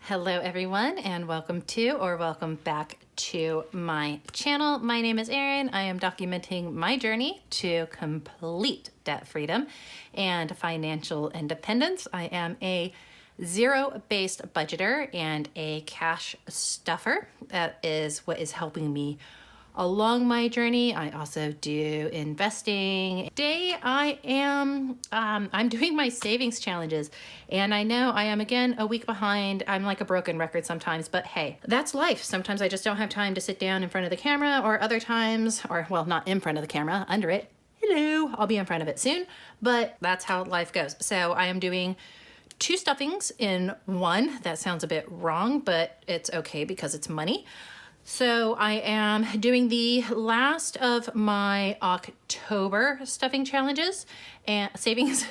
Hello everyone, and welcome back to my channel. My name is Erin. I am documenting my journey to complete debt freedom and financial independence. I am a zero-based budgeter and a cash stuffer. That is what is helping me along my journey. I also do investing. Today I'm doing my savings challenges, and I know I am again a week behind. I'm like a broken record sometimes, but hey, that's life. Sometimes I just don't have time to sit down in front of the camera, or other times, or well, not in front of the camera, under it. Hello, I'll be in front of it soon, but that's how life goes. So I am doing 2 stuffings in one. That sounds a bit wrong, but it's okay because it's money. So I am doing the last of my October stuffing challenges and savings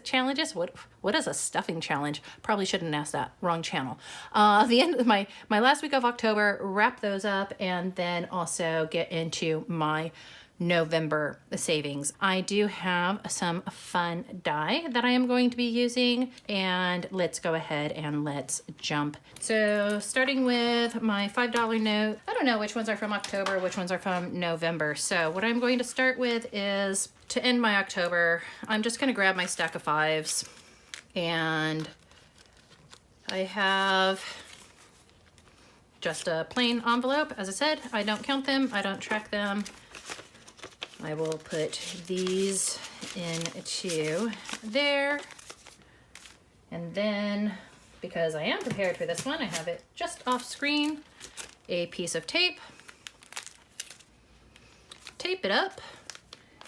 challenges. What is a stuffing challenge? Probably shouldn't ask that. Wrong channel. The end of my last week of October, wrap those up, and then also get into my November savings. I do have some fun die that I am going to be using, and let's go ahead and let's jump. So starting with my $5 note, I don't know which ones are from October, which ones are from November. So what I'm going to start with is, to end my October, I'm just going to grab my stack of 5s, and I have just a plain envelope. As I said, I don't count them, I don't track them. I will put these into there, and then, because I am prepared for this one, I have it just off screen, a piece of tape, tape it up,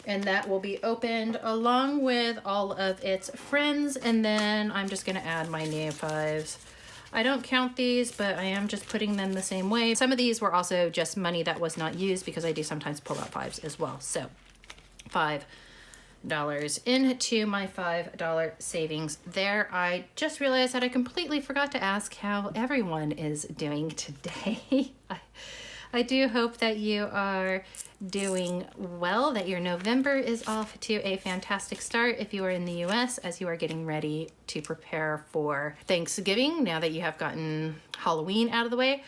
and that will be opened along with all of its friends, and then I'm just going to add my new 5s. I don't count these, but I am just putting them the same way. Some of these were also just money that was not used, because I do sometimes pull out 5s as well. So $5 into my $5 savings there. I just realized that I completely forgot to ask how everyone is doing today. I do hope that you are doing well, that your November is off to a fantastic start if you are in the US, as you are getting ready to prepare for Thanksgiving now that you have gotten Halloween out of the way.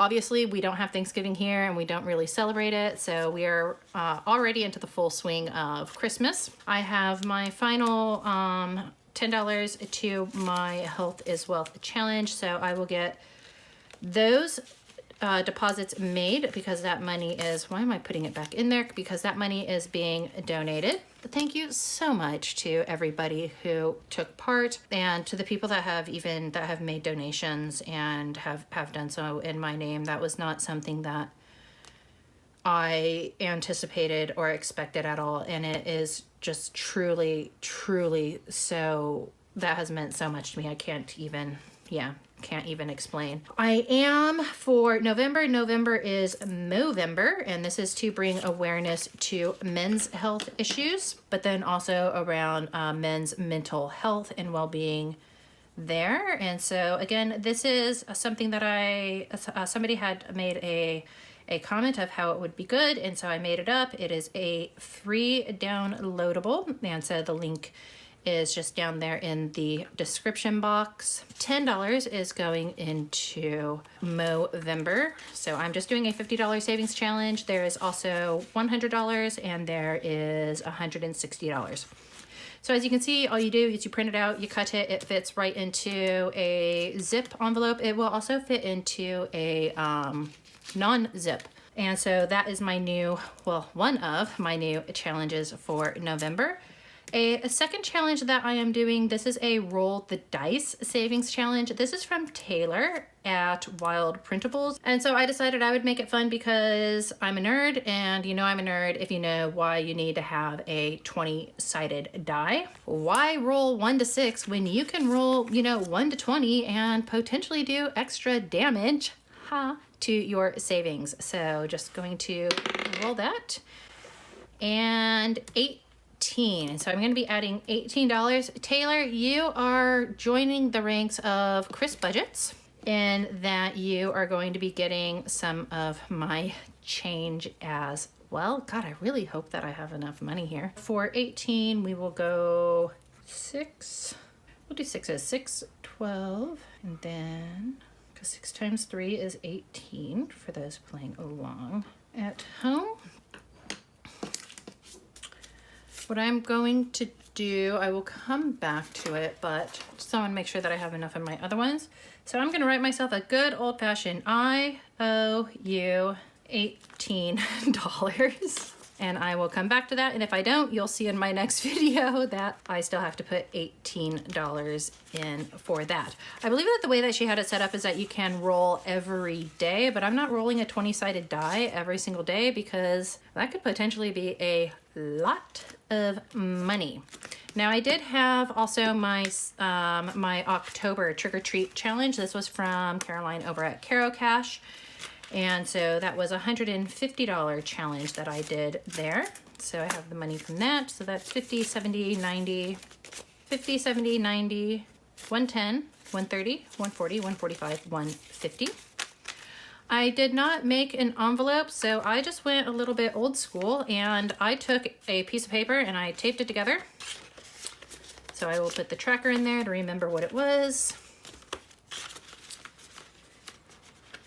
Obviously, we don't have Thanksgiving here, and we don't really celebrate it, so we are already into the full swing of Christmas. I have my final $10 to my Health is Wealth challenge, so I will get those deposits made, because that money is, why am I putting it back in there? Because that money is being donated. Thank you so much to everybody who took part, and to the people that have made donations and have done so in my name. That was not something that I anticipated or expected at all, and it is just truly so, that has meant so much to me. I can't even explain. I am, for November is Movember, and this is to bring awareness to men's health issues, but then also around men's mental health and well-being there. And so again, this is something that somebody had made a comment of how it would be good, and so I made it up. It is a free downloadable, and so the link is just down there in the description box. $10 is going into Movember. So I'm just doing a $50 savings challenge. There is also $100, and there is $160. So as you can see, all you do is you print it out, you cut it, it fits right into a zip envelope. It will also fit into a non-zip. And so that is my new, well, one of my new challenges for November. A second challenge that I am doing, this is a roll the dice savings challenge. This is from Taylor at Wild Printables. And so I decided I would make it fun, because I'm a nerd, and you know I'm a nerd if you know why you need to have a 20-sided die. Why roll 1 to 6 when you can roll, 1 to 20 and potentially do extra damage to your savings? So just going to roll that. And 8. And so I'm going to be adding $18. Taylor, you are joining the ranks of Chris Budgets, in that you are going to be getting some of my change as well. God, I really hope that I have enough money here. For 18, we will go 6. We'll do 6s. 6, 12, 12, and then, because 6 times 3 is 18 for those playing along at home. What I'm going to do, I will come back to it, but just want to make sure that I have enough in my other ones. So I'm going to write myself a good old-fashioned I owe you $18. And I will come back to that, and if I don't, you'll see in my next video that I still have to put $18 in for that. I believe that the way that she had it set up is that you can roll every day, but I'm not rolling a 20-sided die every single day because that could potentially be a lot of money. Now I did have also my my October trick or treat challenge. This was from Caroline over at Caro Cash. And so that was a $150 challenge that I did there. So I have the money from that. So that's 50, 70, 90, 50, 70, 90, 110, 130, 140, 145, 150. I did not make an envelope, so I just went a little bit old school and I took a piece of paper and I taped it together. So I will put the tracker in there to remember what it was.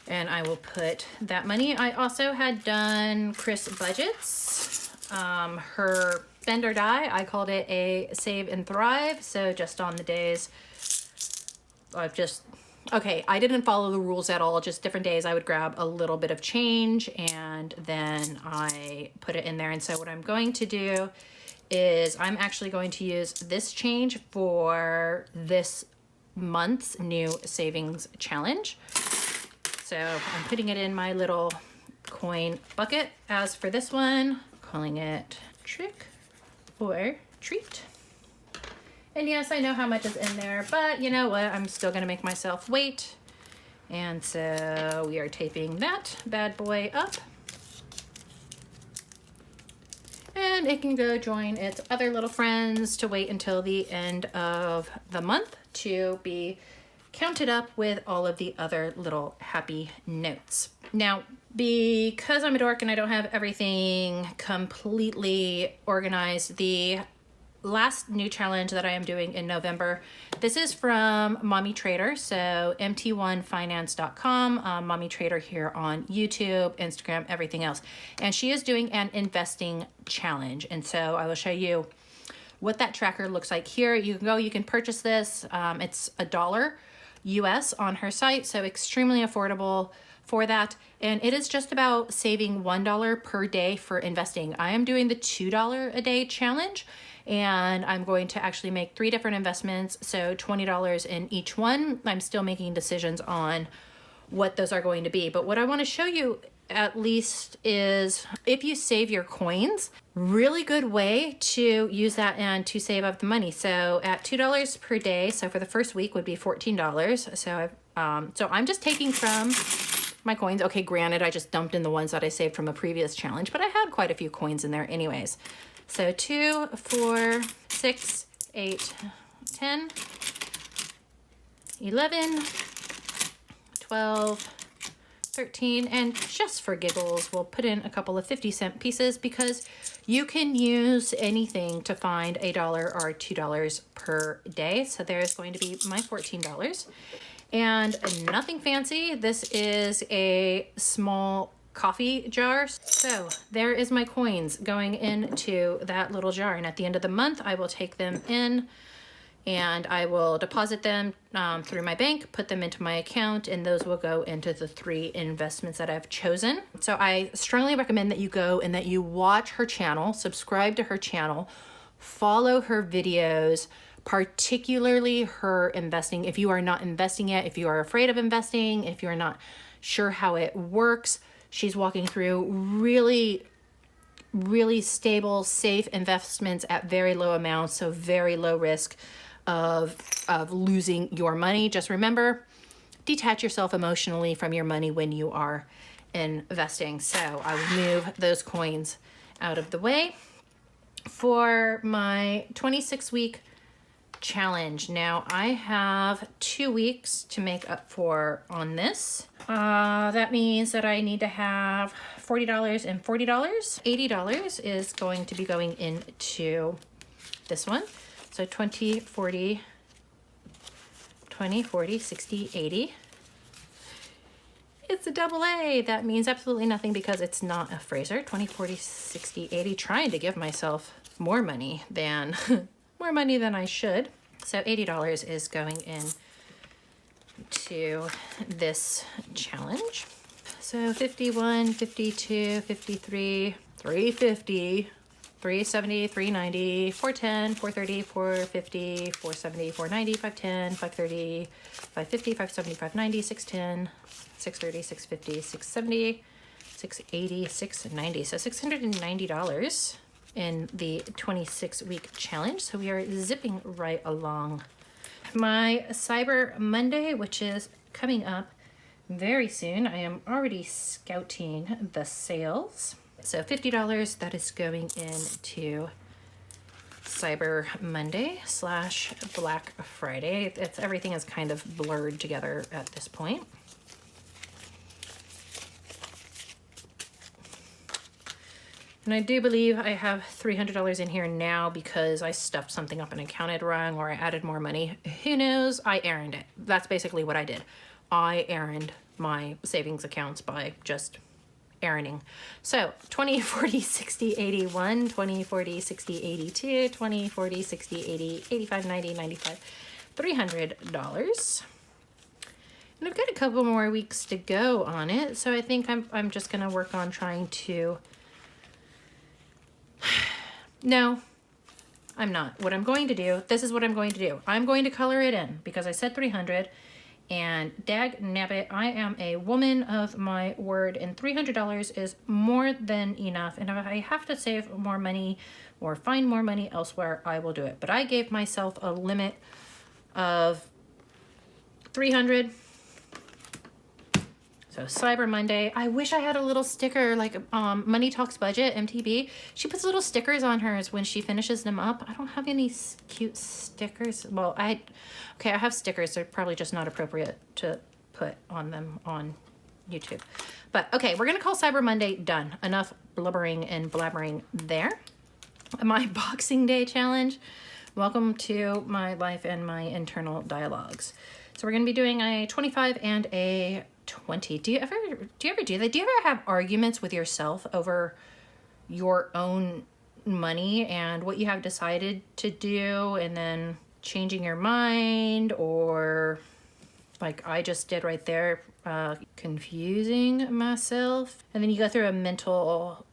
And I will put that money. I also had done Chris Budget's, her spend or die. I called it a save and thrive. So just on the days, I didn't follow the rules at all. Just different days I would grab a little bit of change and then I put it in there. And so what I'm going to do is I'm actually going to use this change for this month's new savings challenge. So I'm putting it in my little coin bucket. As for this one, calling it trick or treat. And yes, I know how much is in there, but you know what? I'm still gonna make myself wait. And so we are taping that bad boy up. And it can go join its other little friends to wait until the end of the month to be counted up with all of the other little happy notes. Now, because I'm a dork and I don't have everything completely organized, the last new challenge that I am doing in November, this is from MommyTraders, so mt1finance.com, MommyTrader here on YouTube, Instagram, everything else. And she is doing an investing challenge. And so I will show you what that tracker looks like here. You can go, you can purchase this. It's $1 US on her site, so extremely affordable for that. And it is just about saving $1 per day for investing. I am doing the $2 a day challenge, and I'm going to actually make 3 different investments, so $20 in each one. I'm still making decisions on what those are going to be. But what I want to show you at least is if you save your coins, really good way to use that and to save up the money. So at $2 per day, so for the first week would be $14. So I'm just taking from my coins. Okay, granted, I just dumped in the ones that I saved from a previous challenge, but I had quite a few coins in there anyways. So 2, 4, 6, 8, 10, 11, 12, 13, and just for giggles, we'll put in a couple of 50-cent pieces because you can use anything to find $1 or $2 per day. So there's going to be my $14. And nothing fancy. This is a small coffee jar. So there is my coins going into that little jar. And at the end of the month, I will take them in and I will deposit them through my bank, put them into my account, and those will go into the 3 investments that I've chosen. So I strongly recommend that you go and that you watch her channel, subscribe to her channel, follow her videos, particularly her investing. If you are not investing yet, if you are afraid of investing, if you're not sure how it works, she's walking through really stable, safe investments at very low amounts, so very low risk of losing your money. Just remember, detach yourself emotionally from your money when you are investing. So I will move those coins out of the way. For my 26-week challenge, now I have 2 weeks to make up for on this. That means that I need to have $40 and $40. $80 is going to be going into this one. So 20, 40, 20, 40, 60, 80. It's a double A. That means absolutely nothing because it's not a Fraser. 20, 40, 60, 80. Trying to give myself more money than I should. So $80 is going in to this challenge. So 51, 52, 53, 350, 370, 390, 410, 430, 450, 470, 490, 510, 530, 550, 570, 590, 610, 630, 650, 670, 680, 690. So $690 in the 26-week challenge. So we are zipping right along. My Cyber Monday, which is coming up very soon. I am already scouting the sales. So $50, that is going into Cyber Monday / Black Friday. Everything is kind of blurred together at this point. And I do believe I have $300 in here now because I stuffed something up and accounted wrong, or I added more money. Who knows? I erranded it. That's basically what I did. I erranded my savings accounts by just erranding. So 20, 40, 60, 81, 20, 40, 60, 82, 20, 40, 60, 80, 85, 90, 95, $300. And I've got a couple more weeks to go on it. So I think I'm just gonna work on trying to, no, I'm not. What I'm going to do, this is what I'm going to do. I'm going to color it in because I said 300. And dag nabbit, I am a woman of my word, and $300 is more than enough. And if I have to save more money or find more money elsewhere, I will do it. But I gave myself a limit of 300. So Cyber Monday, I wish I had a little sticker like Money Talks Budget, MTB. She puts little stickers on hers when she finishes them up. I don't have any cute stickers. Well, I have stickers. They're probably just not appropriate to put on them on YouTube. But okay, we're gonna call Cyber Monday done. Enough blubbering and blabbering there. My Boxing Day challenge. Welcome to my life and my internal dialogues. So we're gonna be doing a 25 and a 20. Do you ever do that? Do you ever have arguments with yourself over your own money and what you have decided to do, and then changing your mind, or like I just did right there, confusing myself? And then you go through a mental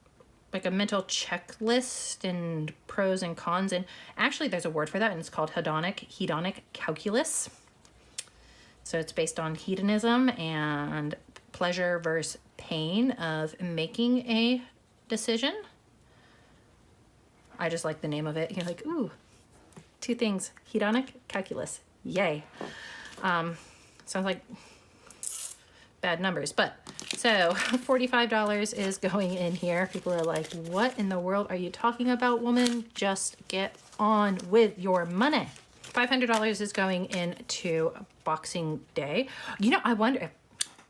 checklist and pros and cons, and actually there's a word for that, and it's called hedonic calculus. So it's based on hedonism and pleasure versus pain of making a decision. I just like the name of it. You're like, ooh, two things, hedonic calculus, yay. Sounds like bad numbers, but so $45 is going in here. People are like, what in the world are you talking about, woman? Just get on with your money. $500 is going into Boxing Day. You know, I wonder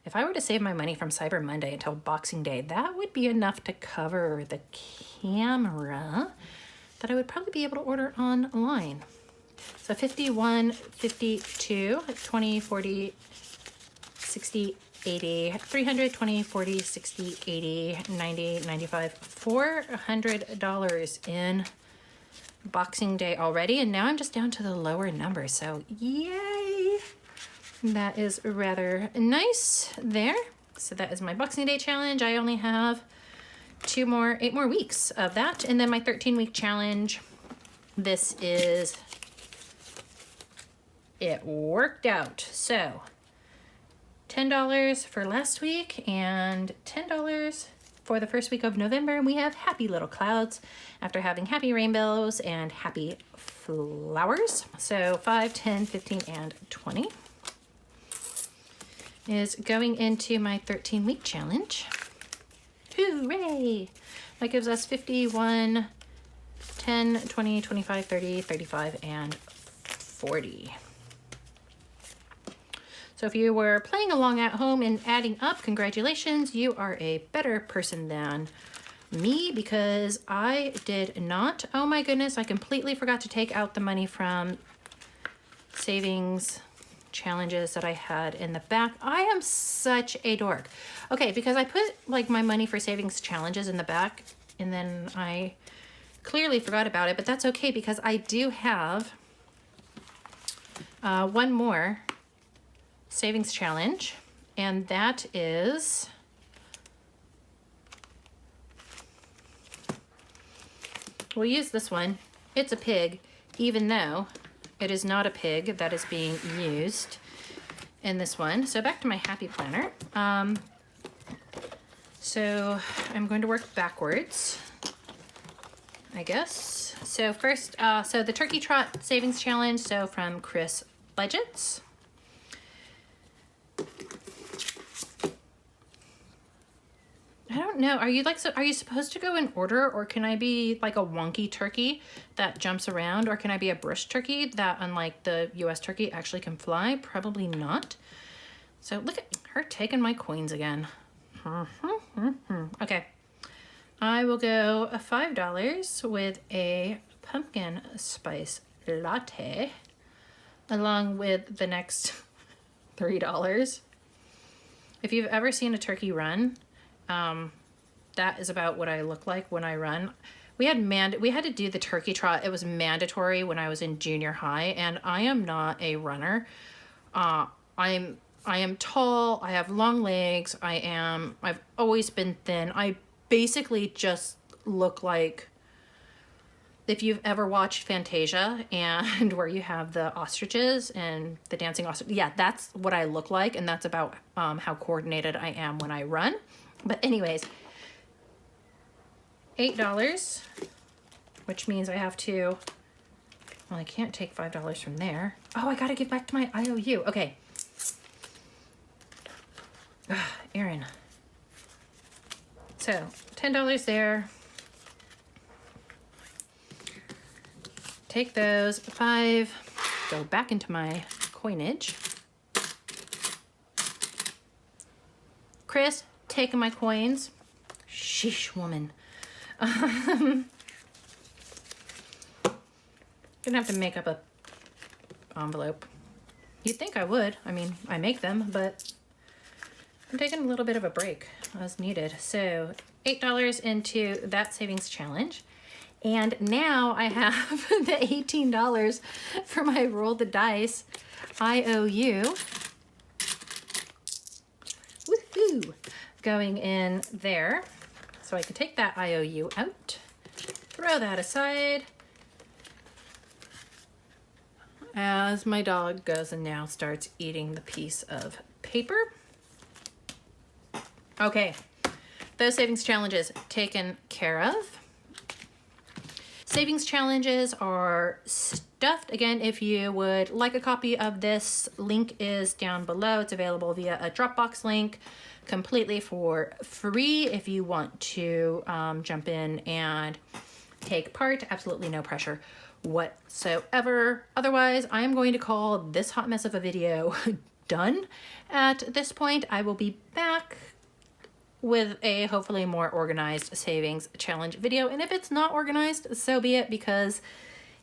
if I were to save my money from Cyber Monday until Boxing Day, that would be enough to cover the camera that I would probably be able to order online. So 51, 52, 20, 40, 60, 80, 300, 20, 40, 60, 80, 90, 95, $400 in Boxing Day already, and now I'm just down to the lower number, so yay! That is rather nice there. So that is my Boxing Day challenge. I only have 8 more weeks of that, and then my 13-week challenge. This is, it worked out. So $10 for last week and $10 for the first week of November. And we have happy little clouds after having happy rainbows and happy flowers. So 5, 10, 15, and 20 is going into my 13-week challenge. Hooray! That gives us 51, 10, 20, 25, 30, 35, and 40. So if you were playing along at home and adding up, congratulations, you are a better person than me, because I did not. Oh my goodness, I completely forgot to take out the money from savings challenges that I had in the back. I am such a dork. Okay, because I put like my money for savings challenges in the back and then I clearly forgot about it, but that's okay because I do have one more savings challenge, and that is we'll use this one. It's a pig, even though it is not a pig that is being used in this one. So back to my happy planner. So I'm going to work backwards, I guess. So first, so the Turkey Trot Savings Challenge, so from Chris Budgets. I don't know. Are you supposed to go in order, or can I be like a wonky turkey that jumps around, or can I be a bush turkey that, unlike the US turkey, actually can fly? Probably not. So look at her taking my coins again. Okay. I will go $5 with a pumpkin spice latte, along with the next $3. If you've ever seen a turkey run, that is about what I look like when I run. We had to do the turkey trot. It was mandatory when I was in junior high, and I am not a runner. I am tall, I have long legs, I've always been thin. I basically just look like, if you've ever watched Fantasia and where you have the ostriches and the dancing ostrich, yeah, that's what I look like, and that's about how coordinated I am when I run. But anyways, $8, which means I have to, well, I can't take $5 from there. Oh, I gotta give back to my IOU. Okay. Erin. So $10 there. Take those 5, go back into my coinage. Chris, taking my coins. Sheesh, woman. Gonna have to make up a envelope. You'd think I would. I mean, I make them, but I'm taking a little bit of a break as needed. So $8 into that savings challenge. And now I have the $18 for my roll the dice IOU. Woohoo! Going in there. So I can take that IOU out, throw that aside, as my dog goes and now starts eating the piece of paper. Okay, those savings challenges taken care of. Savings challenges are stuffed. Again, if you would like a copy of this, link is down below. It's available via a Dropbox link, completely for free if you want to jump in and take part. Absolutely no pressure whatsoever. Otherwise, I am going to call this hot mess of a video done at this point. I will be back with a hopefully more organized savings challenge video. And if it's not organized, so be it, because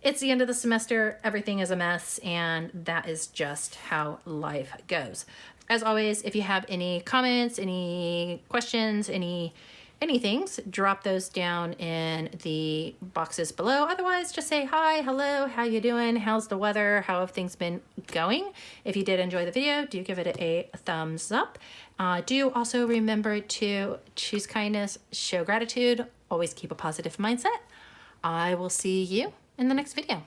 it's the end of the semester, everything is a mess, and that is just how life goes. As always, if you have any comments, any questions, anything, drop those down in the boxes below. Otherwise, just say hi, hello, how you doing? How's the weather? How have things been going? If you did enjoy the video, do give it a thumbs up. Do also remember to choose kindness, show gratitude, always keep a positive mindset. I will see you in the next video.